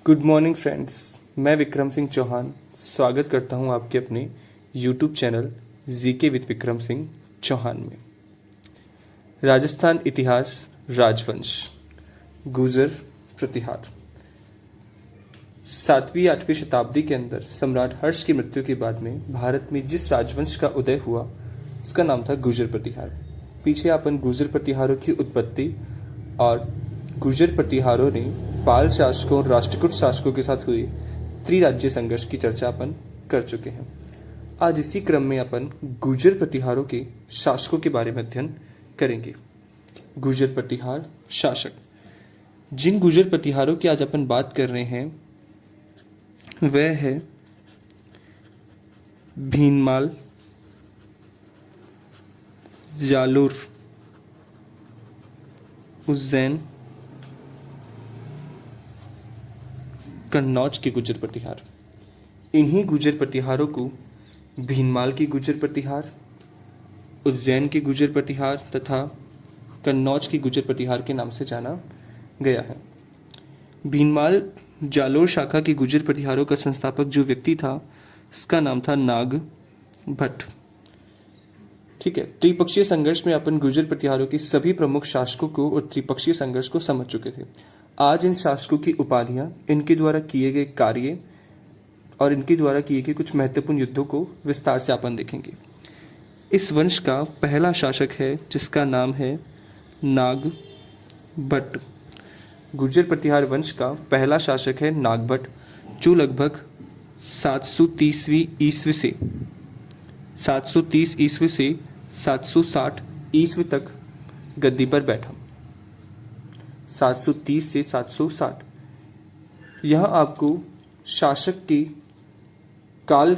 Good morning friends. मैं विक्रम सिंह चौहान स्वागत करता हूं आपके अपने YouTube channel GK with Vikram Singh Chauhan में। राजस्थान इतिहास राजवंश गुर्जर प्रतिहार। 7वीं-8वीं शताब्दी के अंदर सम्राट हर्ष की मृत्यु के बाद में भारत में जिस राजवंश का उदय हुआ उसका नाम था गुर्जर प्रतिहार। पीछे अपन गुर्जर प्रतिहारों की उत्पत्ति और गुर्जर प्रतिहारों ने पाल शासकों और राष्ट्रकूट शासकों के साथ हुए त्रिराज्य संघर्ष की चर्चा अपन कर चुके हैं। आज इसी क्रम में अपन गुर्जर प्रतिहारों के शासकों के बारे में अध्ययन करेंगे। गुर्जर प्रतिहार शासक। जिन गुर्जर प्रतिहारों की आज अपन बात कर रहे हैं वह है भीनमाल, जालोर, उज्जैन, कन्नौज के गुर्जर प्रतिहार। इन्हीं गुर्जर प्रतिहारों को भीनमाल की गुर्जर प्रतिहार, उज्जैन के गुर्जर प्रतिहार तथा कन्नौज की गुर्जर प्रतिहार के नाम से जाना गया है। भीनमाल जालोर शाखा के गुर्जर प्रतिहारों का संस्थापक जो व्यक्ति था उसका नाम था नाग भट्ट। ठीक है, त्रिपक्षीय संघर्ष में अपन गुर्जर प्रतिहारों के सभी प्रमुख शासकों को और त्रिपक्षीय संघर्ष को समझ चुके थे। आज इन शासकों की उपाधियां, इनके द्वारा किए गए कार्य और इनके द्वारा किए गए कुछ महत्वपूर्ण युद्धों को विस्तार से अपन देखेंगे। इस वंश का पहला शासक है जिसका नाम है नाग भट्ट। गुर्जर प्रतिहार वंश का पहला शासक है नाग भट्ट, जो लगभग 730 ईस्वी से 760 ईस्वी तक गद्दी पर बैठा। 730 से 760। यहाँ आपको शासक के काल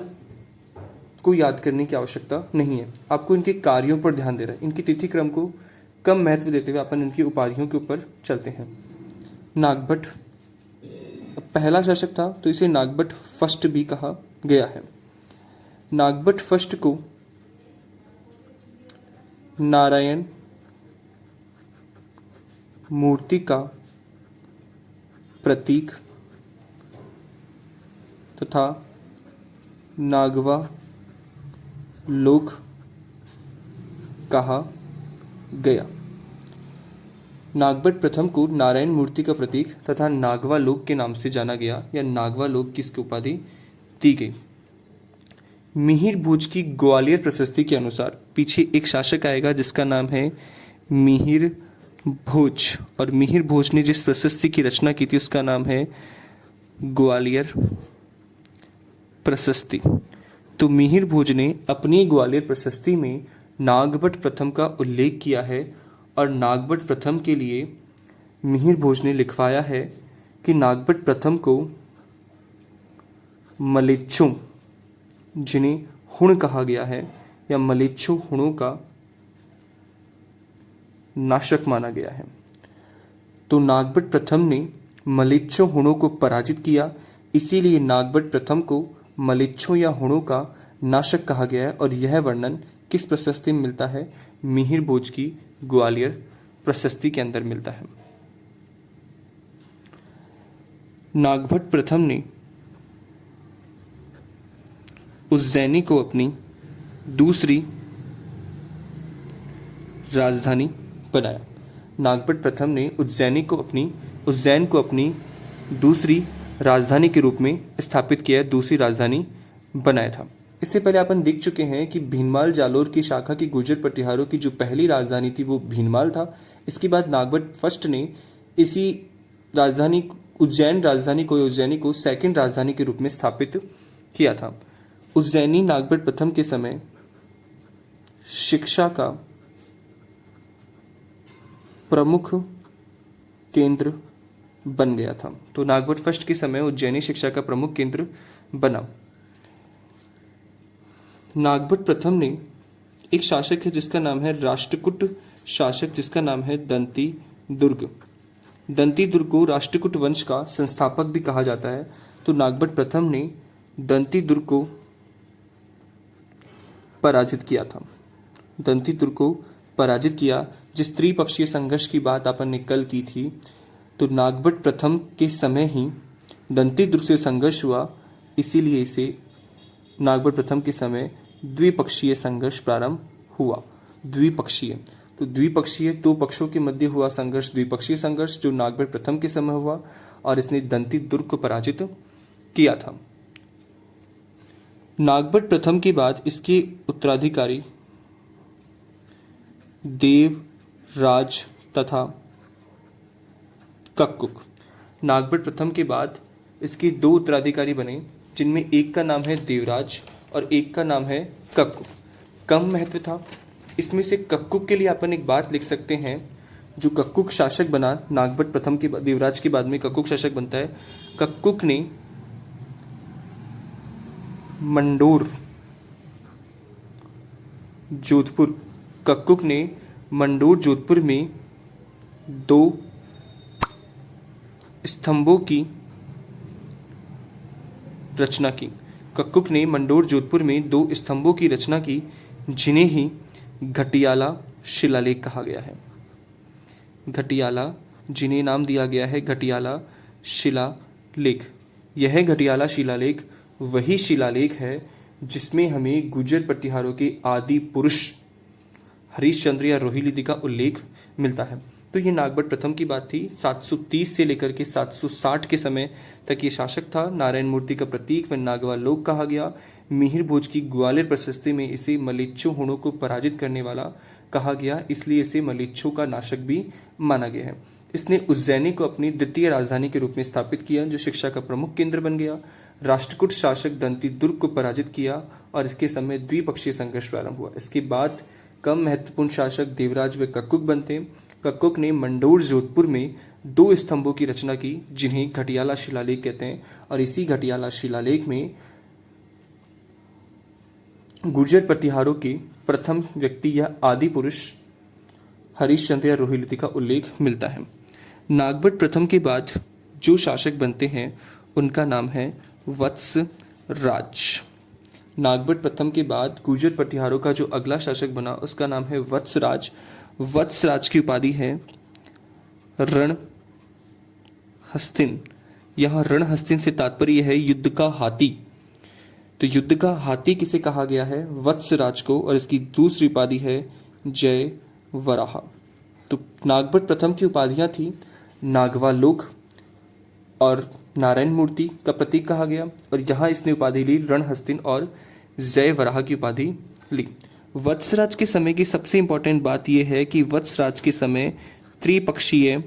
को याद करने की आवश्यकता नहीं है, आपको इनके कार्यों पर ध्यान दे रहा है। इनकी तिथि क्रम को कम महत्व देते हुए अपन इनकी उपाधियों के ऊपर चलते हैं। नागभट्ट पहला शासक था तो इसे नागभट्ट फर्स्ट भी कहा गया है। नागभट्ट फर्स्ट को नारायण मूर्ति का प्रतीक तथा नागवा लोक कहा गया। नागभट्ट प्रथम को नारायण मूर्ति का प्रतीक तथा नागवा लोक के नाम से जाना गया या नागवा लोक की इसकी उपाधि दी गई। मिहिर भोज की ग्वालियर प्रशस्ति के अनुसार पीछे एक शासक आएगा जिसका नाम है मिहिर भोज, और मिहिर भोज ने जिस प्रशस्ति की रचना की थी उसका नाम है ग्वालियर प्रशस्ति। तो मिहिर भोज ने अपनी ग्वालियर प्रशस्ति में नागभट्ट प्रथम का उल्लेख किया है और नागभट्ट प्रथम के लिए मिहिर भोज ने लिखवाया है कि नागभट्ट प्रथम को मलेच्छों, जिन्हें हुण कहा गया है या मलेच्छों हुणों का नाशक माना गया है। तो नागभट्ट प्रथम ने मलेच्छों हुणों को पराजित किया, इसीलिए नागभट्ट प्रथम को मलेच्छों या हुणों का नाशक कहा गया है। और यह वर्णन किस प्रशस्ति में मिलता है? मिहिर भोज की ग्वालियर प्रशस्ति के अंदर मिलता है। नागभट्ट प्रथम ने उज्जैनी को अपनी दूसरी राजधानी बनाया। नागभट्ट प्रथम ने उज्जैन को अपनी दूसरी राजधानी के रूप में स्थापित किया, दूसरी राजधानी बनाया था। इससे पहले अपन देख चुके हैं कि भीनमाल जालोर की शाखा की गुर्जर प्रतिहारों की जो पहली राजधानी थी वो भीनमाल था। इसके बाद नागभट्ट फर्स्ट ने इसी राजधानी उज्जैनी को सेकंड राजधानी के रूप में स्थापित किया था। उज्जैनी नागभट्ट प्रथम के समय शिक्षा का प्रमुख केंद्र बन गया था। तो नागभट्ट फर्स्ट के समय उज्जैनी शिक्षा का प्रमुख केंद्र बना। नागभट्ट प्रथम ने एक शासक है जिसका नाम है राष्ट्रकूट शासक, जिसका नाम है दंती दुर्ग। दंती दुर्ग को राष्ट्रकूट वंश का संस्थापक भी कहा जाता है। तो नागभट्ट प्रथम ने दंती दुर्ग को पराजित किया था। दंती दुर्ग को पराजित किया। जिस त्रिपक्षीय संघर्ष की बात अपन ने कल की थी, तो नागभट्ट प्रथम के समय ही दंती दुर्ग से संघर्ष हुआ, इसीलिए इसे नागभट्ट प्रथम के समय द्विपक्षीय संघर्ष प्रारंभ हुआ। द्विपक्षीय, तो द्विपक्षीय दो पक्षों के मध्य हुआ संघर्ष द्विपक्षीय संघर्ष जो नागभट्ट प्रथम के समय हुआ और इसने दंती दुर्ग को पराजित किया था। नागभट्ट प्रथम के बाद इसके उत्तराधिकारी देवराज तथा कक्कुक। नागभट्ट प्रथम के बाद इसके दो उत्तराधिकारी बने, जिनमें एक का नाम है देवराज और एक का नाम है कक्कुक। कम महत्व था। इसमें से कक्कुक के लिए अपन एक बात लिख सकते हैं, जो कक्कुक शासक बना नागभट्ट प्रथम के बाद, देवराज के बाद में कक्कुक शासक बनता है। कक्कुक ने मंडोर जोधपुर में दो स्तंभों की रचना की। कक्कुक ने मंडोर जोधपुर में दो स्तंभों की रचना की, जिन्हें ही घटियाला शिलालेख कहा गया है। घटियाला, जिन्हें नाम दिया गया है घटियाला शिलालेख। यह घटियाला शिलालेख वही शिलालेख है जिसमें हमें गुर्जर प्रतिहारों के आदि पुरुष हरिश्चंद्र या रोहिलिदी का उल्लेख मिलता है। तो ये नागभट्ट प्रथम की बात थी। 730 से लेकर के 760 के समय तक ये शासक था। नारायण मूर्ति का प्रतीक व नागवा लोक कहा गया। मिहिर भोज की ग्वालियर प्रशस्ति में इसे मलेच्छो हुणों को पराजित करने वाला कहा गया, इसलिए इसे मलेच्छों का नाशक भी माना गया है। इसने उज्जैनी को अपनी द्वितीय राजधानी के रूप में स्थापित किया, जो शिक्षा का प्रमुख केंद्र बन गया। राष्ट्रकूट शासक दंती दुर्ग को पराजित किया और इसके समय द्विपक्षीय संघर्ष प्रारंभ हुआ। इसके बाद कम महत्वपूर्ण शासक देवराज व कक्कुक बनते। कक्कुक ने मंडोर जोधपुर में दो स्तंभों की रचना की, जिन्हें घटियाला शिलालेख कहते हैं, और इसी घटियाला शिलालेख में गुर्जर प्रतिहारों के प्रथम व्यक्ति या आदि पुरुष हरिश्चंद्र या रोहिलिदी का उल्लेख मिलता है। नागभट्ट प्रथम के बाद जो शासक बनते हैं उनका नाम है वत्सराज। नागभट्ट प्रथम के बाद गुर्जर प्रतिहारों का जो अगला शासक बना उसका नाम है वत्सराज। वत्सराज की उपाधि है रणहस्तिन। यहाँ रणहस्तिन से तात्पर्य है युद्ध का हाथी। तो युद्ध का हाथी किसे कहा गया है? वत्सराज को। और इसकी दूसरी उपाधि है जय वराह। तो नागभट्ट प्रथम की उपाधियां थी नागवालोक और नारायण मूर्ति का प्रतीक कहा गया, और यहाँ इसने उपाधि ली रणहस्तिन और जय वराह की उपाधि ली। वत्सराज के समय की सबसे इंपॉर्टेंट बात यह है कि वत्सराज के समय त्रिपक्षीय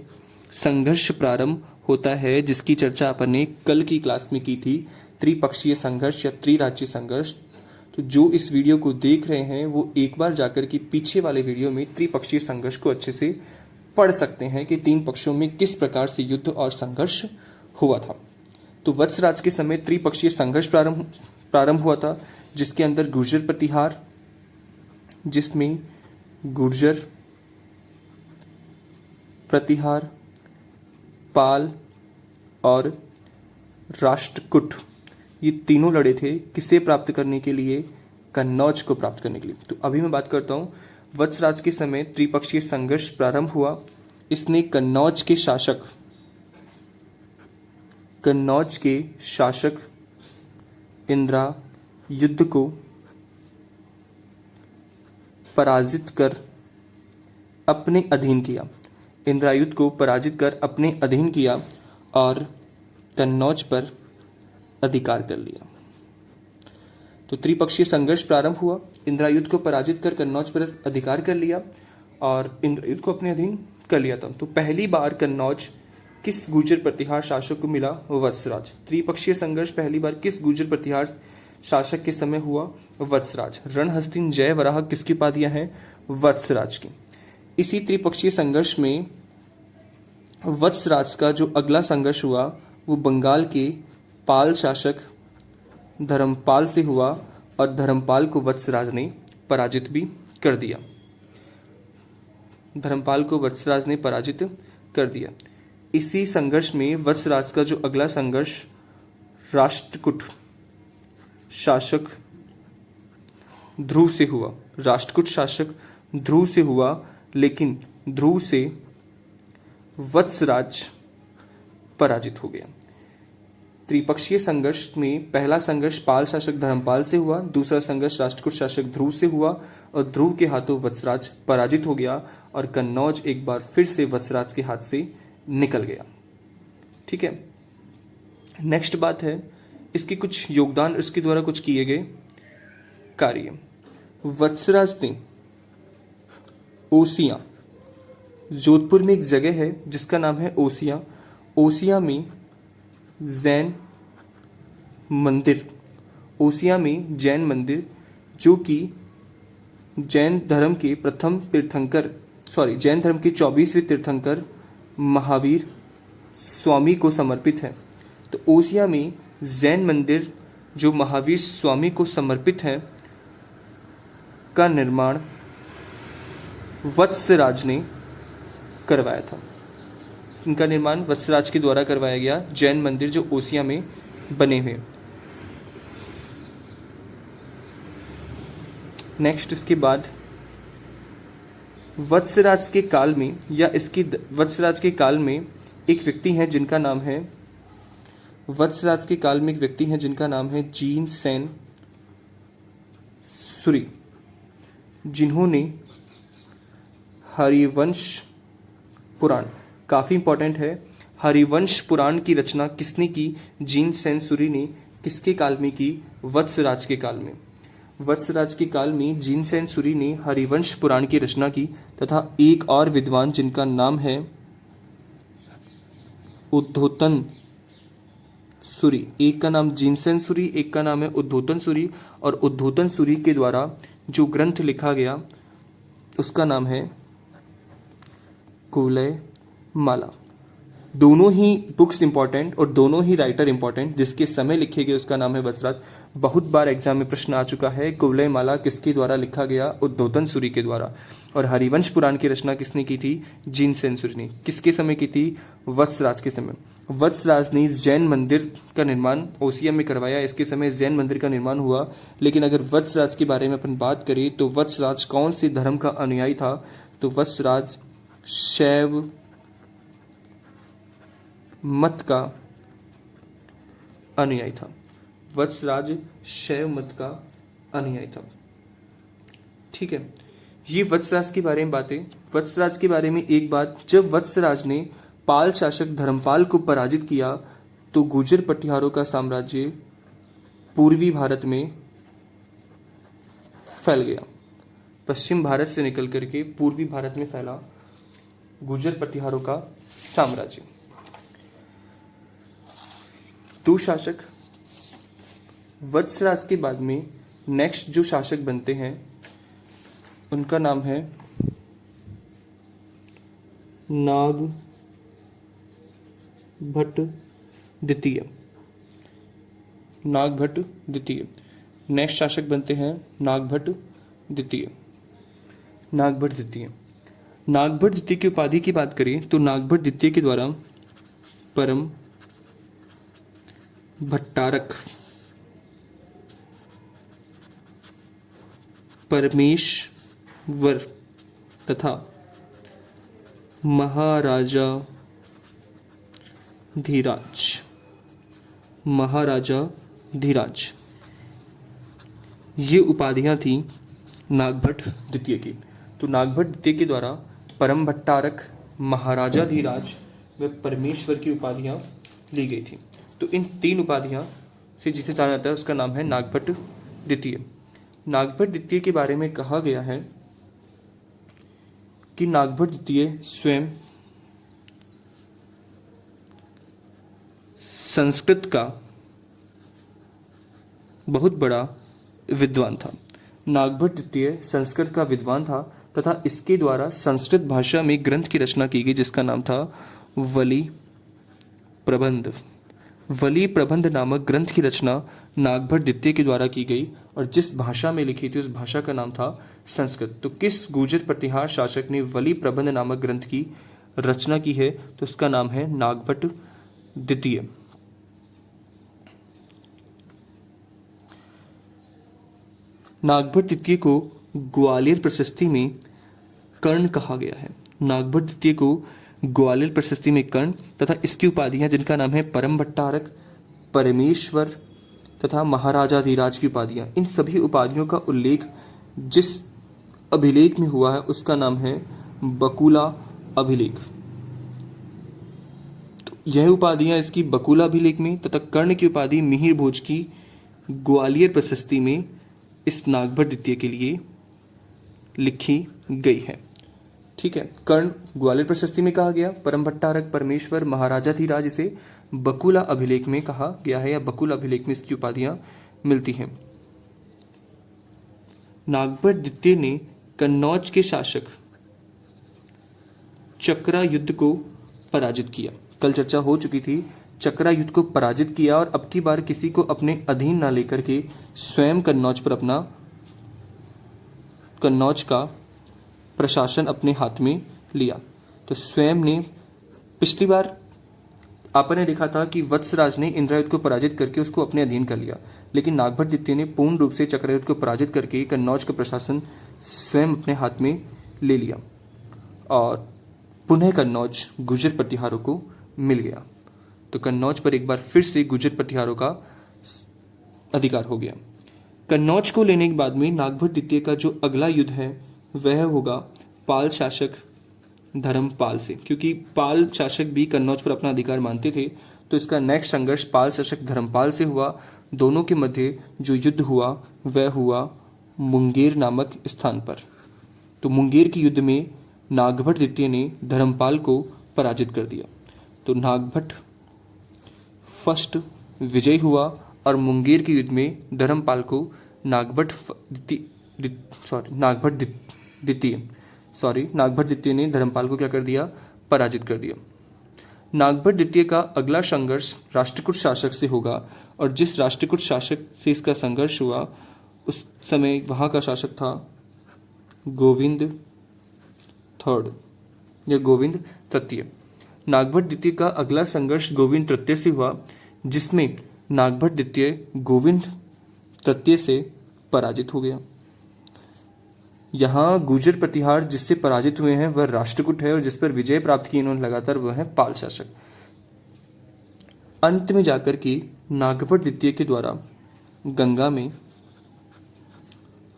संघर्ष प्रारंभ होता है, जिसकी चर्चा अपन ने कल की क्लास में की थी। त्रिपक्षीय संघर्ष या त्रिराज्य संघर्ष। तो जो इस वीडियो को देख रहे हैं वो एक बार जाकर के पीछे वाले वीडियो में त्रिपक्षीय संघर्ष को अच्छे से पढ़ सकते हैं कि तीन पक्षों में किस प्रकार से युद्ध और संघर्ष हुआ था। तो वत्सराज के समय त्रिपक्षीय संघर्ष प्रारंभ हुआ था, जिसके अंदर गुर्जर प्रतिहार, जिसमें गुर्जर प्रतिहार, पाल और राष्ट्रकूट, ये तीनों लड़े थे किसे प्राप्त करने के लिए? कन्नौज को प्राप्त करने के लिए। तो अभी मैं बात करता हूं वत्सराज के समय त्रिपक्षीय संघर्ष प्रारंभ हुआ। इसने कन्नौज के शासक इंद्रायुध को पराजित कर अपने अधीन किया। इंद्रायुध को पराजित कर अपने अधीन किया और कन्नौज पर अधिकार कर लिया। तो त्रिपक्षीय संघर्ष प्रारंभ हुआ, इंद्रायुध को पराजित कर कन्नौज पर अधिकार कर लिया और इंद्रायुध को अपने अधीन कर लिया था। तो पहली बार कन्नौज किस गुर्जर प्रतिहार शासक को मिला? वत्सराज। त्रिपक्षीय संघर्ष पहली बार किस गुर्जर प्रतिहार शासक के समय हुआ? वत्सराज। रणहस्तिन जय वराह किसकी उपाधियां हैं? वत्सराज की। इसी त्रिपक्षीय संघर्ष में वत्सराज का जो अगला संघर्ष हुआ वो बंगाल के पाल शासक धर्मपाल से हुआ और धर्मपाल को वत्सराज ने पराजित भी कर दिया। धर्मपाल को वत्सराज ने पराजित कर दिया। इसी संघर्ष में वत्सराज का जो अगला संघर्ष राष्ट्रकूट शासक ध्रुव से हुआ। राष्ट्रकूट शासक ध्रुव से हुआ, लेकिन ध्रुव से वत्सराज पराजित हो गया। त्रिपक्षीय संघर्ष में पहला संघर्ष पाल शासक धर्मपाल से हुआ, दूसरा संघर्ष राष्ट्रकूट शासक ध्रुव से हुआ और ध्रुव के हाथों वत्सराज पराजित हो गया और कन्नौज एक बार फिर से वत्सराज के हाथ से निकल गया। ठीक है, नेक्स्ट बात है इसके कुछ योगदान, इसके द्वारा कुछ किए गए कार्य। वत्सराज ने ओसियां, जोधपुर में एक जगह है जिसका नाम है ओसियां, ओसियां में जैन मंदिर, ओसियां में जैन मंदिर जो कि जैन धर्म के प्रथम तीर्थंकर जैन धर्म के 24वें तीर्थंकर महावीर स्वामी को समर्पित है। तो ओसिया में जैन मंदिर जो महावीर स्वामी को समर्पित है का निर्माण वत्सराज ने करवाया था। इनका निर्माण वत्सराज के द्वारा करवाया गया जैन मंदिर जो ओसिया में बने हुए। नेक्स्ट इसके बाद वत्सराज के काल में या इसकी वत्सराज के काल में एक व्यक्ति है जिनका नाम है वत्सराज के काल में एक व्यक्ति है जिनका नाम है जीनसेन सूरी, जिन्होंने हरिवंश पुराण, काफी इंपॉर्टेंट है, हरिवंश पुराण की रचना किसने की? जीनसेन सूरी ने। किसके काल में की? वत्सराज के काल में। वत्सराज के काल में जीनसेन सूरी ने हरिवंश पुराण की रचना की तथा एक और विद्वान जिनका नाम है उद्धोतन सूरी, एक का नाम जीनसेन सूरी, एक का नाम है उद्धोतन सूरी, और उद्धोतन सूरी के द्वारा जो ग्रंथ लिखा गया उसका नाम है कुवलय माला। दोनों ही बुक्स इंपॉर्टेंट और दोनों ही राइटर इंपॉर्टेंट। जिसके समय लिखे गए उसका नाम है वत्सराज। बहुत बार एग्जाम में प्रश्न आ चुका है कुवलय माला किसके द्वारा लिखा गया? उद्धोतन सूरी के द्वारा। और हरिवंश पुराण की रचना किसने की थी? जीनसेन सूरी ने। किसके समय की थी? वत्सराज के समय। वत्सराज ने जैन मंदिर का निर्माण ओसिया में करवाया। इसके समय जैन मंदिर का निर्माण हुआ। लेकिन अगर वत्सराज के बारे में अपन बात करें तो वत्सराज कौन से धर्म का अनुयायी था? तो वत्सराज शैव मत का अनुयायी था। वत्सराज शैव मत का अनुयायी था। ठीक है, ये वत्सराज के बारे में बातें। वत्सराज के बारे में एक बात, जब वत्सराज ने पाल शासक धर्मपाल को पराजित किया तो गुर्जर पटिहारों का साम्राज्य पूर्वी भारत में फैल गया। पश्चिम भारत से निकल करके पूर्वी भारत में फैला गुर्जर पटिहारों का साम्राज्य। दो शासक वत्सराज के बाद में नेक्स्ट जो शासक बनते हैं उनका नाम है नागभट्ट द्वितीय। नागभट्ट द्वितीय नेक्स्ट शासक बनते हैं नागभट्ट द्वितीय। नागभट्ट द्वितीय नागभट्ट द्वितीय की उपाधि की बात करें तो नागभट्ट द्वितीय के द्वारा परम भट्टारक, परमेश्वर तथा महाराजा धीराज ये उपाधियां थी नागभट्ट द्वितीय की। तो नागभट्ट द्वितीय के द्वारा परम भट्टारक, महाराजा धीराज व परमेश्वर की उपाधियां ली गई थी। तो इन तीन उपाधियां से जिसे जाना जाता है उसका नाम है नागभट्ट द्वितीय। नागभट्ट द्वितीय के बारे में कहा गया है कि नागभट्ट द्वितीय स्वयं संस्कृत का बहुत बड़ा विद्वान था। नागभट्ट द्वितीय संस्कृत का विद्वान था तथा इसके द्वारा संस्कृत भाषा में ग्रंथ की रचना की गई जिसका नाम था वली प्रबंध। वली प्रबंध नामक ग्रंथ की रचना नागभट्ट द्वितीय के द्वारा की गई और जिस भाषा में लिखी थी उस भाषा का नाम था संस्कृत। तो किस गुर्जर प्रतिहार शासक ने वली प्रबंध नामक ग्रंथ की रचना की है? तो उसका नाम है नागभट्ट द्वितीय। नागभट्ट द्वितीय को ग्वालियर प्रशस्ति में कर्ण कहा गया है। नागभट्ट द्वितीय को ग्वालियर प्रशस्ति में कर्ण तथा इसकी उपाधियां जिनका नाम है परम भट्टारक, परमेश्वर तथा महाराजाधिराज की उपाधियां, इन सभी उपाधियों का उल्लेख जिस अभिलेख में हुआ है उसका नाम है बकुला अभिलेख। तो यह उपाधियां इसकी बकुला अभिलेख में तथा कर्ण की उपाधि मिहिर भोज की ग्वालियर प्रशस्ति में इस नागभट्ट द्वितीय के लिए लिखी गई है। ठीक है, कर्ण ग्वालियर प्रशस्ति में कहा गया, परम भट्टारक परमेश्वर महाराजाधिराज इसे बकुला अभिलेख में कहा गया है, या बकुला अभिलेख में इसकी उपाधियां मिलती हैं। नागभट्ट द्वितीय ने कन्नौज के शासक चक्रा युद्ध को पराजित किया। कल चर्चा हो चुकी थी, चक्रा युद्ध को पराजित किया और अब की बार किसी को अपने अधीन ना लेकर के स्वयं कन्नौज का प्रशासन अपने हाथ में लिया। तो स्वयं ने, पिछली बार आपने देखा था कि वत्सराज ने इंद्रयुद्ध को पराजित करके उसको अपने अधीन कर लिया, लेकिन नागभट्ट द्वितीय ने पूर्ण रूप से चक्रयुद्ध को पराजित करके कन्नौज का प्रशासन स्वयं अपने हाथ में ले लिया और पुनः कन्नौज गुर्जर प्रतिहारों को मिल गया। तो कन्नौज पर एक बार फिर से गुर्जर प्रतिहारों का अधिकार हो गया। कन्नौज को लेने के बाद में नागभट्ट द्वितीय का जो अगला युद्ध है वह होगा पाल शासक धर्मपाल से, क्योंकि पाल शासक भी कन्नौज पर अपना अधिकार मानते थे। तो इसका नेक्स्ट संघर्ष पाल शासक धर्मपाल से हुआ। दोनों के मध्य जो युद्ध हुआ वह हुआ मुंगेर नामक स्थान पर। तो मुंगेर के युद्ध में नागभट्ट द्वितीय ने धर्मपाल को पराजित कर दिया। तो नागभट्ट फर्स्ट विजय हुआ और मुंगेर के युद्ध में धर्मपाल को नागभट्ट द्वितीय ने धर्मपाल को क्या कर दिया, पराजित कर दिया। नागभट्ट द्वितीय का अगला संघर्ष राष्ट्रकूट शासक से होगा और जिस राष्ट्रकूट शासक से इसका संघर्ष हुआ उस समय वहां का शासक था गोविंद थर्ड या गोविंद तृतीय। नागभट्ट द्वितीय का अगला संघर्ष गोविंद तृतीय से हुआ, जिसमें नागभट्ट द्वितीय गोविंद तृतीय से पराजित हो गया। यहाँ गुर्जर प्रतिहार जिससे पराजित हुए हैं वह राष्ट्रकूट है और जिस पर विजय प्राप्त की इन्होंने लगातार वह है पाल शासक। अंत में जाकर के नागभट्ट द्वितीय के द्वारा गंगा में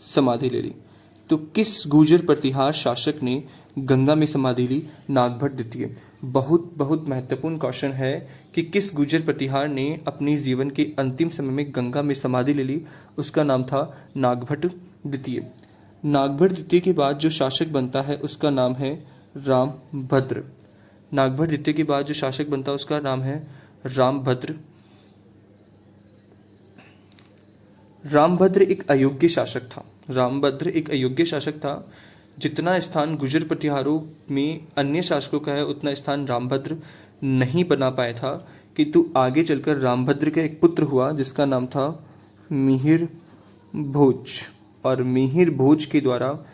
समाधि ले ली। तो किस गुर्जर प्रतिहार शासक ने गंगा में समाधि ली? नागभट्ट द्वितीय। बहुत बहुत महत्वपूर्ण क्वेश्चन है कि किस गुर्जर प्रतिहार ने अपने जीवन के अंतिम समय में गंगा में समाधि ले ली? उसका नाम था नागभट्ट द्वितीय। नागभट्ट द्वितीय के बाद जो शासक बनता है उसका नाम है रामभद्र। नागभट्ट द्वितीय के बाद जो शासक बनता है उसका नाम है रामभद्र। रामभद्र एक अयोग्य शासक था। रामभद्र एक अयोग्य शासक था। जितना स्थान गुर्जर प्रतिहारों में अन्य शासकों का है उतना स्थान रामभद्र नहीं बना पाया था, किंतु आगे चलकर रामभद्र का एक पुत्र हुआ जिसका नाम था मिहिर भोज, और मिहिर भोज के द्वारा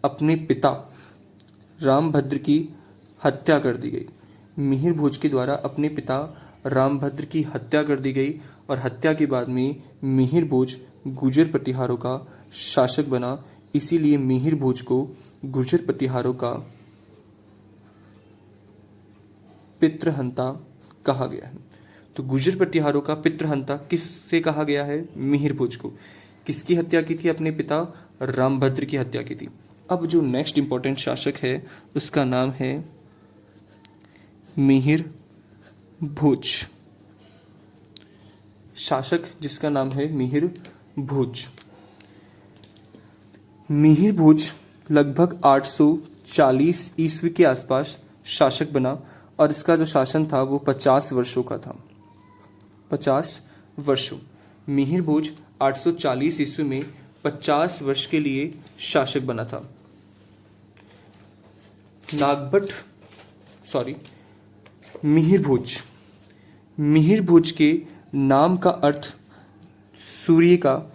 अपने पिता रामभद्र की हत्या कर दी गई। मिहिर भोज के द्वारा अपने पिता रामभद्र की हत्या कर दी गई और हत्या के बाद में मिहिर भोज गुर्जर प्रतिहारों का शासक बना। इसीलिए मिहिर भोज को गुर्जर प्रतिहारों का पितृहंता कहा गया है। तो गुर्जर प्रतिहारों का पितृहंता किससे कहा गया है? मिहिर भोज को। किसकी हत्या की थी? अपने पिता रामभद्र की हत्या की थी। अब जो नेक्स्ट इंपॉर्टेंट शासक है उसका नाम है मिहिर भोज। शासक जिसका नाम है मिहिर भोज। मिहिर भोज लगभग 840 ईस्वी के आसपास शासक बना और इसका जो शासन था वो 50 वर्षों का था। 50 वर्षों। मिहिर भोज 840 ईस्वी में 50 वर्ष के लिए शासक बना था। मिहिर भोज के नाम का अर्थ सूर्य का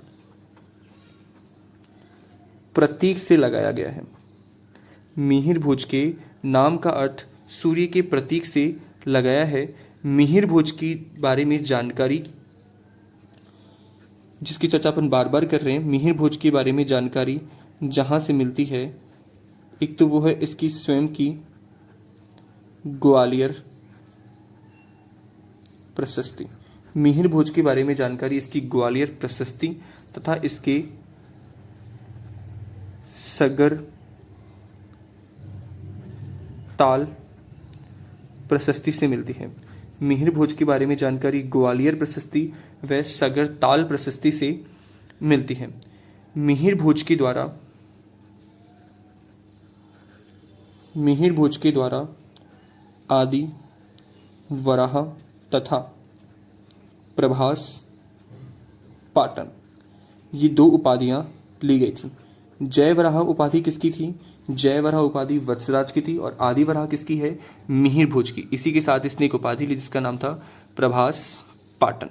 प्रतीक से लगाया गया है। मिहिर भोज के नाम का अर्थ सूर्य के प्रतीक से लगाया है। मिहिर भोज की बारे में जानकारी जिसकी चर्चा अपन बार बार कर रहे हैं, मिहिर भोज के बारे में जानकारी जहां से मिलती है, एक तो वो है इसकी स्वयं की ग्वालियर प्रशस्ति। मिहिर भोज के बारे में जानकारी इसकी ग्वालियर प्रशस्ति तथा इसके सगर ताल प्रशस्ति से मिलती है। मिहिर भोज के बारे में जानकारी ग्वालियर प्रशस्ति व सगर ताल प्रशस्ति से मिलती है। मिहिर भोज के द्वारा आदि, वराह तथा प्रभास पाटन ये 2 उपाधियां ली गई थी। जय वराह उपाधि किसकी थी? जय वराह उपाधि वत्सराज की थी और आदि वराह किसकी है? मिहिर भोज की। इसी के साथ इसने एक उपाधि ली जिसका नाम था प्रभास पाटन।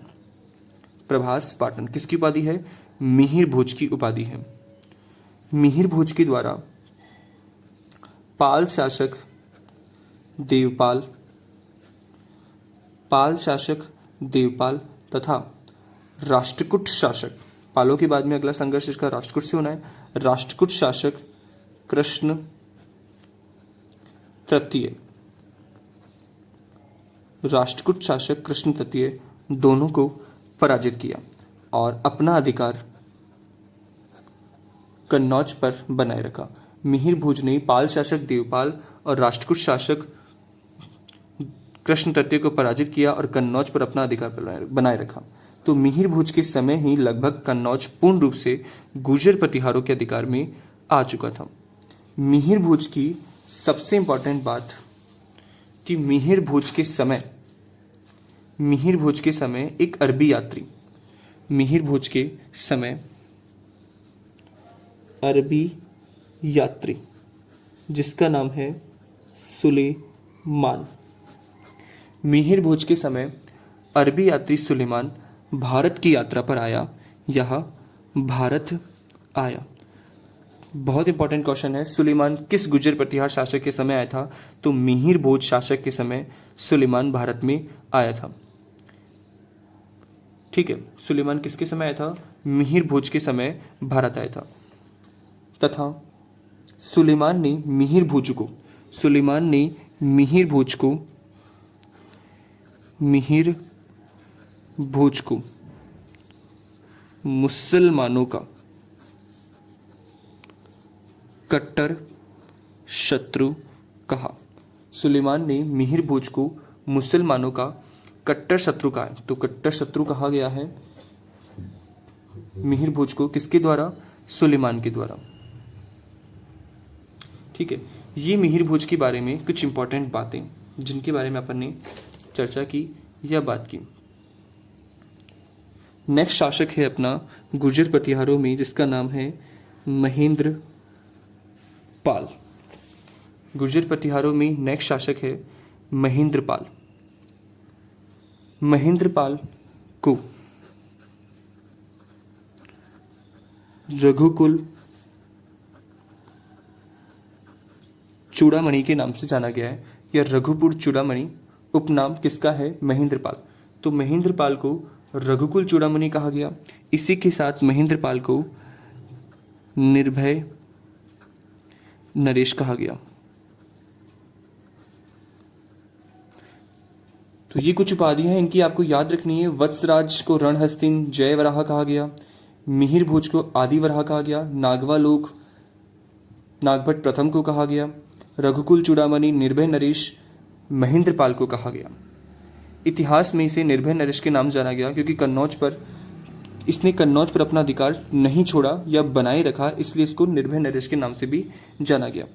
प्रभास पाटन किसकी उपाधि है? मिहिर भोज की उपाधि है। मिहिर भोज के द्वारा पाल शासक देवपाल तथा राष्ट्रकूट शासक, पालों के बाद में अगला संघर्ष इसका राष्ट्रकूट से होना है, राष्ट्रकूट शासक कृष्ण तृतीय दोनों को पराजित किया और अपना अधिकार कन्नौज पर बनाए रखा। मिहिर भोज ने पाल शासक देवपाल और राष्ट्रकूट शासक कृष्ण तृतीय को पराजित किया और कन्नौज पर अपना अधिकार बनाए रखा। तो मिहिर भोज के समय ही लगभग कन्नौज पूर्ण रूप से गुर्जर प्रतिहारों के अधिकार में आ चुका था। मिहिर भोज की सबसे इंपॉर्टेंट बात कि मिहिर भोज के समय एक अरबी यात्री जिसका नाम है सुलेमान। मिहिर भोज के समय अरबी यात्री सुलेमान भारत की यात्रा पर आया, यह भारत आया। बहुत इंपॉर्टेंट क्वेश्चन है, सुलेमान किस गुर्जर प्रतिहार शासक के समय आया था? तो मिहिर भोज शासक के समय सुलेमान भारत में आया था। ठीक है, सुलेमान किसके समय आया था? मिहिर भोज के समय भारत आया था। तथा सुलेमान ने मिहिर भोज को मुसलमानों का कट्टर शत्रु कहा। सुलेमान ने मिहिर भोज को मुसलमानों का कट्टर शत्रु कहा। तो कट्टर शत्रु कहा गया है मिहिर भोज को किसके द्वारा? सुलेमान के द्वारा। ठीक है, ये मिहिर भोज के बारे में कुछ इंपॉर्टेंट बातें जिनके बारे में अपन ने चर्चा की या बात की। नेक्स्ट शासक है अपना गुर्जर प्रतिहारों में जिसका नाम है महेंद्र पाल। गुर्जर प्रतिहारों में नेक्स्ट शासक है महेंद्र पाल। महेंद्र पाल को रघुकुल चूड़ामणि के नाम से जाना गया है, या रघुपुर चूड़ामणि उपनाम किसका है? महेंद्र पाल। तो महेंद्र पाल को रघुकुल चूड़ामणि कहा गया। इसी के साथ महेंद्र पाल को निर्भय नरेश कहा गया। तो ये कुछ उपाधियां हैं, इनकी आपको याद रखनी है। वत्सराज को रणहस्तिन जयवराह कहा गया, मिहिर भोज को आदिवराह कहा गया, नागवालोक नागभट्ट प्रथम को कहा गया, रघुकुल चूड़ामणि निर्भय नरेश महेंद्र पाल को कहा गया। इतिहास में इसे निर्भय नरेश के नाम जाना गया क्योंकि इसने कन्नौज पर अपना अधिकार नहीं छोड़ा या बनाए रखा, इसलिए इसको निर्भय नरेश के नाम से भी जाना गया।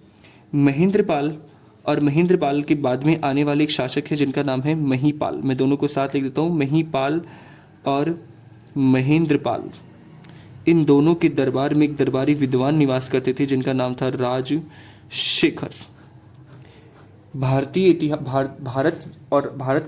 महेंद्र पाल और महेंद्र पाल के बाद में आने वाले एक शासक है जिनका नाम है महीपाल। मैं दोनों को साथ लिख देता हूँ, महीपाल और महेंद्र पाल। इन दोनों के दरबार में एक दरबारी विद्वान निवास करते थे जिनका नाम था राजशेखर। भारत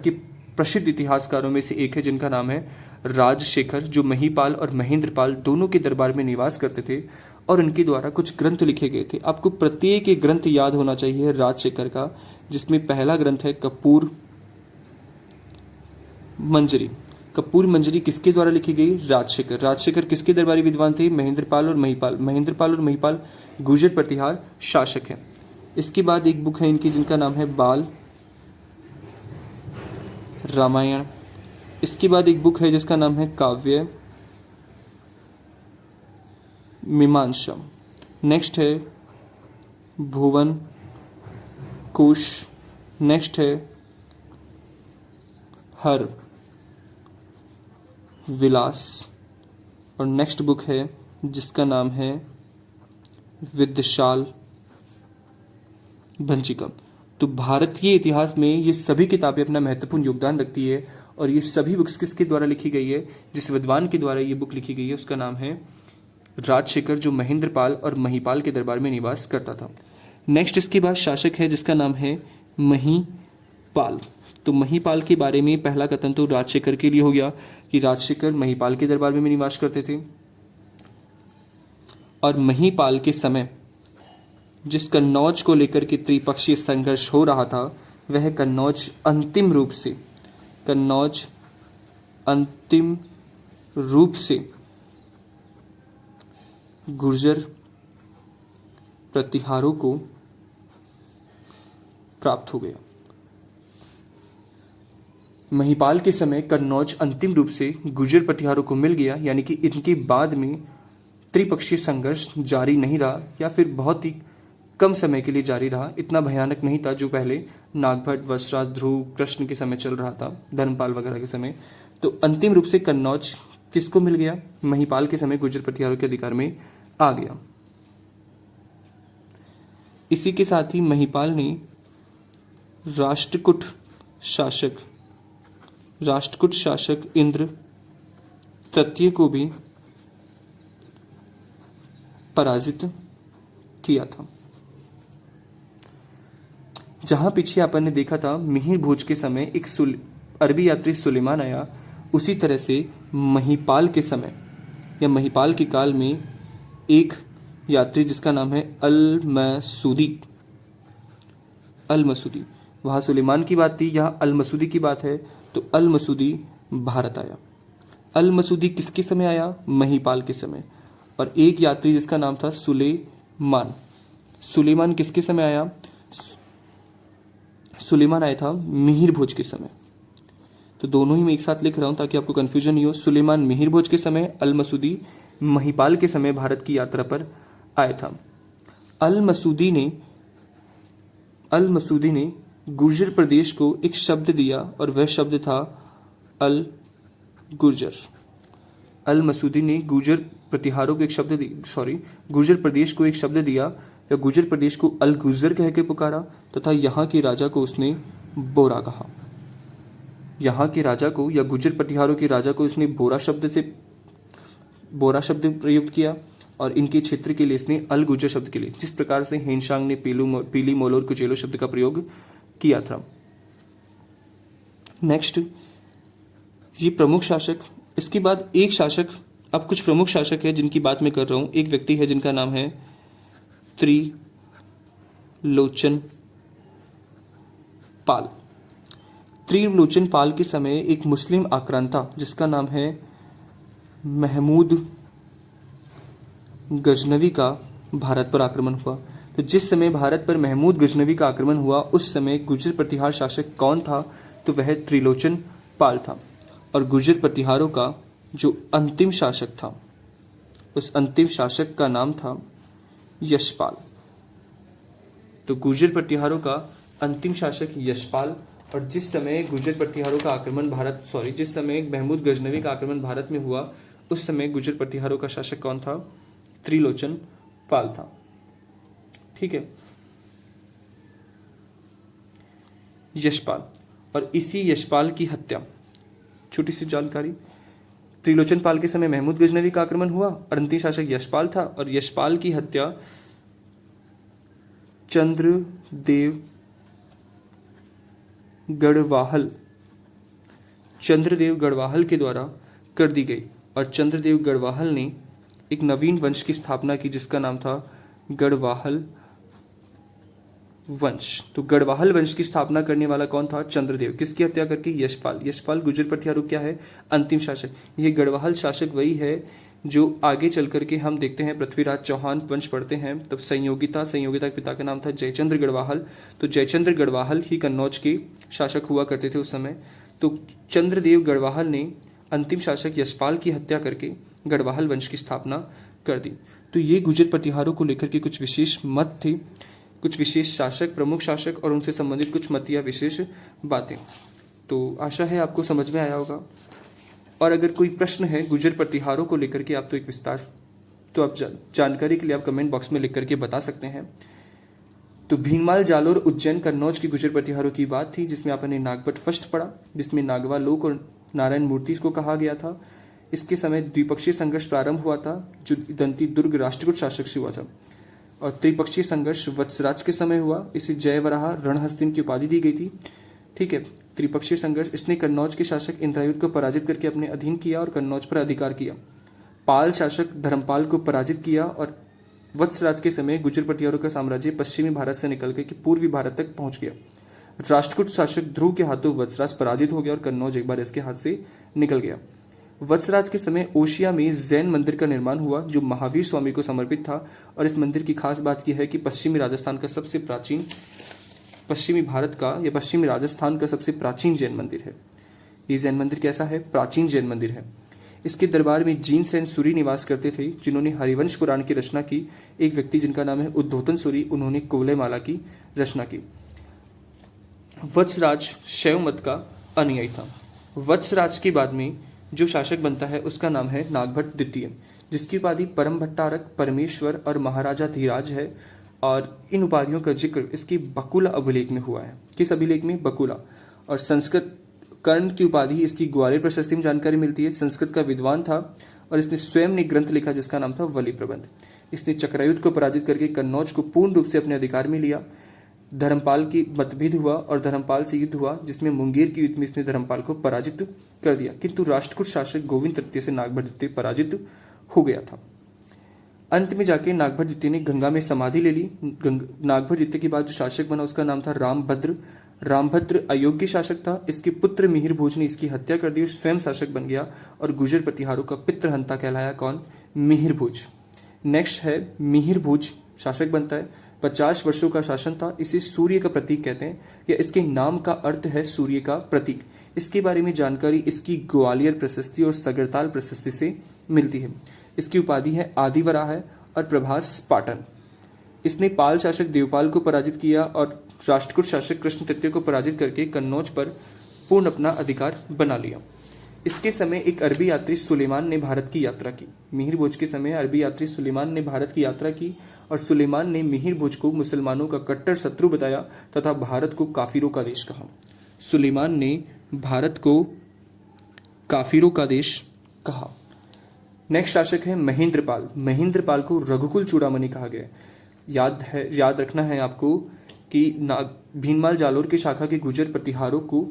के प्रसिद्ध इतिहासकारों में से एक है जिनका नाम है राजशेखर, जो महीपाल और महेंद्र पाल दोनों के दरबार में निवास करते थे और उनके द्वारा कुछ ग्रंथ लिखे गए थे। आपको प्रत्येक एक ग्रंथ याद होना चाहिए राजशेखर का, जिसमें पहला ग्रंथ है कपूर मंजरी। कपूर मंजरी किसके द्वारा लिखी गई? राजशेखर। राजशेखर किसके दरबारी विद्वान थे? महेंद्र पाल और महीपाल। महेंद्र पाल और महीपाल गुर्जर प्रतिहार शासक है। इसके बाद एक बुक है इनकी जिनका नाम है बाल रामायण इसके बाद एक बुक है जिसका नाम है काव्य मीमांसा। नेक्स्ट है भुवन कुश। नेक्स्ट है हर विलास। और नेक्स्ट बुक है जिसका नाम है विद्याशाल भंजिका। तो भारतीय इतिहास में ये सभी किताबें अपना महत्वपूर्ण योगदान रखती है और ये सभी बुक्स किसके द्वारा लिखी गई है, जिस विद्वान के द्वारा ये बुक लिखी गई है उसका नाम है राजशेखर, जो महेंद्रपाल और महिपाल के दरबार में निवास करता था। नेक्स्ट इसके बाद शासक है जिसका नाम है महिपाल। तो महिपाल के बारे में पहला कथन तो राजशेखर के लिए हो गया कि राजशेखर महिपाल के दरबार में निवास करते थे और महिपाल के समय जिस कन्नौज को लेकर के त्रिपक्षीय संघर्ष हो रहा था वह कन्नौज अंतिम रूप से गुर्जर प्रतिहारों को प्राप्त हो गया। महिपाल के समय कन्नौज अंतिम रूप से गुर्जर प्रतिहारों को मिल गया, यानी कि इनके बाद में त्रिपक्षीय संघर्ष जारी नहीं रहा या फिर बहुत ही कम समय के लिए जारी रहा। इतना भयानक नहीं था जो पहले नागभट्ट, वत्सराज, ध्रुव, कृष्ण के समय चल रहा था, धर्मपाल वगैरह के समय। तो अंतिम रूप से कन्नौज किसको मिल गया? महिपाल के समय गुर्जर प्रतिहारों के अधिकार में आ गया। इसी के साथ ही महिपाल ने राष्ट्रकूट शासक इंद्र तृतीय को भी पराजित किया था। जहां पीछे अपन ने देखा था मिहिर भोज के समय एक अरबी यात्री सुलेमान आया, उसी तरह से महिपाल के समय या महिपाल के काल में एक यात्री जिसका नाम है अल मसूदी, वहां सुलेमान की बात थी, यहाँ अल मसूदी की बात है। तो अल मसूदी भारत आया। अल मसूदी किसके समय आया? महिपाल के समय। और एक यात्री जिसका नाम था सुलेमान किसके समय आया? सुलेमान आया था मिहिर भोज के समय। तो दोनों ही मैं एक साथ लिख रहा हूं ताकि आपको कंफ्यूजन नहीं हो। सुलेमान मिहिर भोज के समय, अल मसूदी महिपाल के समय भारत की यात्रा पर आया था। अल मसूदी ने गुर्जर प्रदेश को एक शब्द दिया और वह शब्द था अल गुर्जर। अल मसूदी ने गुर्जर प्रतिहारों को गुर्जर प्रदेश को एक शब्द दिया या गुर्जर प्रदेश को अल गुर्जर कह के पुकारा तथा यहाँ के राजा को उसने बोरा कहा। यहाँ के राजा को या गुर्जर प्रतिहारों के राजा को उसने बोरा शब्द प्रयुक्त किया और इनके क्षेत्र के लिए इसने अल गुर्जर शब्द के लिए, जिस प्रकार से हेनशांग ने पीली मोलोर कुचेलो शब्द का प्रयोग किया था। नेक्स्ट ये प्रमुख शासक। इसके बाद एक शासक, अब कुछ प्रमुख शासक है जिनकी बात मैं कर रहा हूं। एक व्यक्ति है जिनका नाम है त्रिलोचन पाल के समय एक मुस्लिम आक्रांता जिसका नाम है महमूद गजनवी का भारत पर आक्रमण हुआ। तो जिस समय भारत पर महमूद गजनवी का आक्रमण हुआ उस समय गुर्जर प्रतिहार शासक कौन था? तो वह त्रिलोचन पाल था। और गुर्जर प्रतिहारों का जो अंतिम शासक था उस अंतिम शासक का नाम था यशपाल। तो गुर्जर प्रतिहारों का अंतिम शासक यशपाल। और जिस समय गुर्जर प्रतिहारों का आक्रमण जिस समय महमूद गजनवी का आक्रमण भारत में हुआ उस समय गुर्जर प्रतिहारों का शासक कौन था? त्रिलोचन पाल था। ठीक है, यशपाल। और इसी यशपाल की हत्या, छोटी सी जानकारी, त्रिलोचन पाल के समय महमूद गजनवी का आक्रमण हुआ और अंतिम शासक यशपाल था और यशपाल की हत्या चंद्रदेव गढ़वाल के द्वारा कर दी गई। और चंद्रदेव गढ़वाल ने एक नवीन वंश की स्थापना की जिसका नाम था गढ़वाल वंश। तो गढ़वाल वंश की स्थापना करने वाला कौन था? चंद्रदेव। किसकी हत्या करके? यशपाल गुर्जर प्रतिहारों क्या है? अंतिम शासक। ये गढ़वाल शासक वही है जो आगे चल करके हम देखते हैं पृथ्वीराज चौहान वंश पढ़ते हैं तब संयोगिता के पिता का नाम था जयचंद्र गढ़वाल। तो जयचंद्र गढ़वाल ही कन्नौज के शासक हुआ करते थे उस समय। तो चंद्रदेव गढ़वाल ने अंतिम शासक यशपाल की हत्या करके गढ़वाल वंश की स्थापना कर दी। तो ये गुर्जर प्रतिहारों को लेकर के कुछ विशेष मत थे, कुछ विशेष शासक, प्रमुख शासक और उनसे संबंधित कुछ मत या विशेष बातें। तो आशा है आपको समझ में आया होगा। और अगर कोई प्रश्न है गुर्जर प्रतिहारों को लेकर के, आप तो एक विस्तार तो आप जानकारी के लिए आप कमेंट बॉक्स में लिख करके बता सकते हैं। तो भीनमाल, जालोर, उज्जैन, कन्नौज की गुर्जर प्रतिहारों की बात थी, जिसमें आपने नागभट्ट फर्स्ट पढ़ा, जिसमें नागवा लोक और नारायण मूर्ति को कहा गया था। इसके समय द्विपक्षीय संघर्ष प्रारंभ हुआ था, जो दंती दुर्ग राष्ट्रकूट शासक से हुआ था। और त्रिपक्षीय संघर्ष वत्सराज के समय हुआ। इसे जयवराह रणहस्तिन की उपाधि दी गई थी। ठीक है, त्रिपक्षीय संघर्ष, इसने कन्नौज के शासक इंद्रायुध को पराजित करके अपने अधीन किया और कन्नौज पर अधिकार किया। पाल शासक धर्मपाल को पराजित किया और वत्सराज के समय गुर्जर प्रतिहारों का साम्राज्य पश्चिमी भारत से निकल के पूर्वी भारत तक पहुंच गया। राष्ट्रकूट शासक ध्रुव के हाथों वत्सराज पराजित हो गया और कन्नौज एक बार इसके हाथ से निकल गया। वत्सराज के समय ओशिया में जैन मंदिर का निर्माण हुआ, जो महावीर स्वामी को समर्पित था। और इस मंदिर की खास बात यह है कि पश्चिमी राजस्थान का सबसे प्राचीन, पश्चिमी भारत का या पश्चिमी राजस्थान का सबसे प्राचीन जैन मंदिर है। ये जैन मंदिर कैसा है? प्राचीन जैन मंदिर है। इसके दरबार में जीन सेन सूरी निवास करते थे, जिन्होंने हरिवंश पुराण की रचना की। एक व्यक्ति जिनका नाम है उद्धोतन सूरी, उन्होंने कुवलयमाला की रचना की। वत्सराज शैव मत का अनुयायी था। वत्सराज के बाद में जो शासक बनता है उसका नाम है नागभट्ट द्वितीय, जिसकी उपाधि परम भट्टारक, परमेश्वर और महाराजा धीराज है। और इन उपाधियों का जिक्र इसकी बकुला अभिलेख में हुआ है। किस अभिलेख में? बकुला। और संस्कृत कर्ण की उपाधि इसकी ग्वालियर प्रशस्ति में जानकारी मिलती है। संस्कृत का विद्वान था और इसने स्वयं ने ग्रंथ लिखा जिसका नाम था वली प्रबंध। इसने चक्रयुद्ध को पराजित करके कन्नौज को पूर्ण रूप से अपने अधिकार में लिया। धर्मपाल की मतभेद हुआ और धर्मपाल से युद्ध हुआ, जिसमें मुंगेर की युद्ध में इसने धर्मपाल को पराजित कर दिया। किंतु राष्ट्रकूट शासक गोविंद तृतीय से नागभट्ट द्वितीय पराजित हो गया था। अंत में जाके नागभट्ट द्वितीय ने गंगा में समाधि ले ली। नागभट्ट द्वितीय के बाद जो शासक बना उसका नाम था रामभद्र। रामभद्र अयोग्य शासक था। इसके पुत्र मिहिर भोज ने इसकी हत्या कर दी और स्वयं शासक बन गया और गुर्जर प्रतिहारों का पितृहंता कहलाया। कौन? मिहिर भोज। नेक्स्ट है मिहिर भोज शासक बनता है। 50 वर्षों का शासन था। इसे सूर्य का प्रतीक कहते हैं, या इसके नाम का अर्थ है सूर्य का प्रतीक। इसके बारे में जानकारी इसकी ग्वालियर प्रशस्ति और सगरताल प्रशस्ति से मिलती है। इसकी उपाधि है आदिवराह है और प्रभास पाटन। इसने पाल शासक देवपाल को पराजित किया और राष्ट्रकूट शासक कृष्ण तृतीय को पराजित करके कन्नौज पर पूर्ण अपना अधिकार बना लिया। इसके समय एक अरबी यात्री सुलेमान ने भारत की यात्रा की। मिहिर भोज के समय अरबी यात्री सुलेमान ने भारत की यात्रा की और सुलेमान ने मिहिर भोज को मुसलमानों का कट्टर शत्रु बताया तथा भारत को काफिरों का देश कहा। सुलेमान ने भारत को काफिरों का देश कहा। नेक्स्ट शासक है महेंद्रपाल। महेंद्रपाल को रघुकुल चूड़ामणि कहा गया। याद रखना है आपको कि भीनमाल जालोर की शाखा के गुर्जर प्रतिहारों को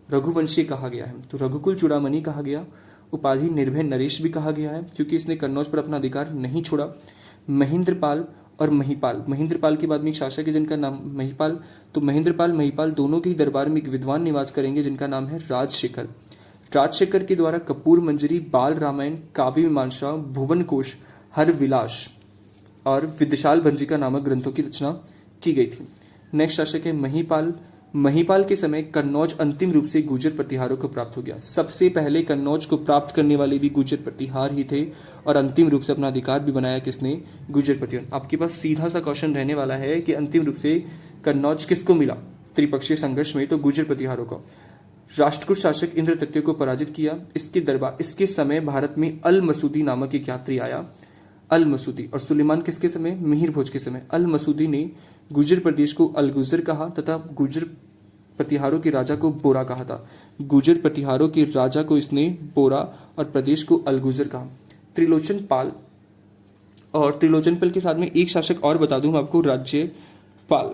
रघुवंशी कहा गया है। तो रघुकुल चूड़ामणि कहा गया। उपाधि निर्भय नरेश भी कहा गया है, क्योंकि इसने कन्नौज पर अपना अधिकार नहीं छोड़ा। महेंद्रपाल और महिपाल, महेंद्रपाल के बाद में एक शासक है जिनका नाम महिपाल। तो महेंद्रपाल महिपाल दोनों के ही दरबार में एक विद्वान निवास करेंगे जिनका नाम है राजशेखर। राजशेखर के द्वारा कपूर मंजरी, बाल रामायण, काव्य मीमांसा, भुवन कोश, हर विलास और विदिशाल भंजिका नामक ग्रंथों की रचना की गई थी। नेक्स्ट शासक है महिपाल। महिपाल के समय कन्नौज अंतिम रूप से गुर्जर प्रतिहारों को प्राप्त हो गया। सबसे पहले कन्नौज को प्राप्त करने वाले भी गुर्जर प्रतिहार ही थे और अंतिम रूप से अपना अधिकार भी बनाया किसने? गुर्जर प्रतिहार। आपके पास सीधा सा क्वेश्चन रहने वाला है कि अंतिम रूप से कन्नौज किसको मिला त्रिपक्षीय संघर्ष में? तो गुर्जर प्रतिहारों को। राष्ट्रकूट शासक इंद्र तृतीय को पराजित किया। इसके समय भारत में अल मसूदी नामक एक यात्री आया, अल मसूदी। और सुलेमान किसके समय? मिहिर भोज के समय। अल मसूदी ने गुर्जर प्रदेश को अलगुजर कहा तथा गुर्जर प्रतिहारों के राजा को बोरा कहा था। गुर्जर प्रतिहारों के राजा को इसने बोरा और प्रदेश को अलगुजर कहा। त्रिलोचन पाल, और त्रिलोचन पाल के साथ में एक शासक और बता दूं मैं आपको, राज्यपाल।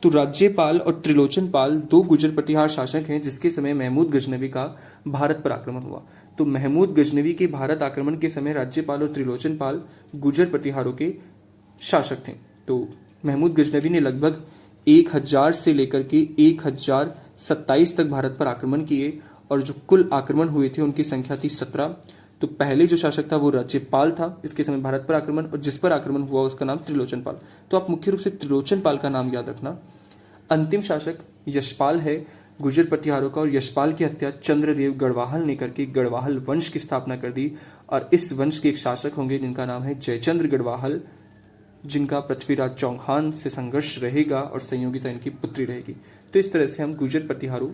तो राज्यपाल और त्रिलोचन पाल दो गुर्जर प्रतिहार शासक हैं जिसके समय महमूद गजनवी का भारत पर आक्रमण हुआ। तो महमूद गजनवी के भारत आक्रमण के समय राज्यपाल और त्रिलोचन पाल गुर्जर प्रतिहारों के शासक थे। तो महमूद गजनवी ने लगभग 1000 से लेकर के 1027 तक भारत पर आक्रमण किए और जो कुल आक्रमण हुए थे उनकी संख्या थी 17। तो पहले जो शासक था वो राज्यपाल था, इसके समय भारत पर आक्रमण, और जिस पर आक्रमण हुआ उसका नाम त्रिलोचन पाल। तो आप मुख्य रूप से त्रिलोचन पाल का नाम याद रखना। अंतिम शासक यशपाल है। गुर्जर प्रतिहारों का और यशपाल की हत्या चंद्रदेव गढ़वाल ने करके गढ़वाल वंश की स्थापना कर दी। और इस वंश के एक शासक होंगे जिनका नाम है जयचंद्र गढ़वाल, जिनका पृथ्वीराज चौहान से संघर्ष रहेगा और संयोगिता इनकी पुत्री रहेगी। तो इस तरह से हम गुर्जर प्रतिहारों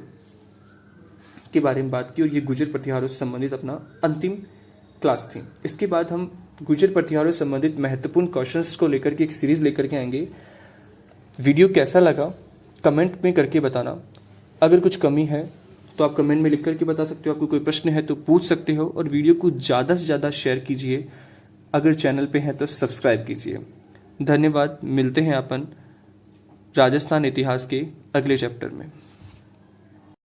के बारे में बात की और ये गुर्जर प्रतिहारों से संबंधित अपना अंतिम क्लास थी। इसके बाद हम गुर्जर प्रतिहारों से संबंधित महत्वपूर्ण क्वेश्चंस को लेकर के एक सीरीज लेकर के आएंगे। वीडियो कैसा लगा कमेंट में करके बताना। अगर कुछ कमी है तो आप कमेंट में लिख करके बता सकते हो। आपको कोई प्रश्न है तो पूछ सकते हो और वीडियो को ज़्यादा से ज़्यादा शेयर कीजिए। अगर चैनल पे हैं तो सब्सक्राइब कीजिए। धन्यवाद। मिलते हैं अपन राजस्थान इतिहास के अगले चैप्टर में।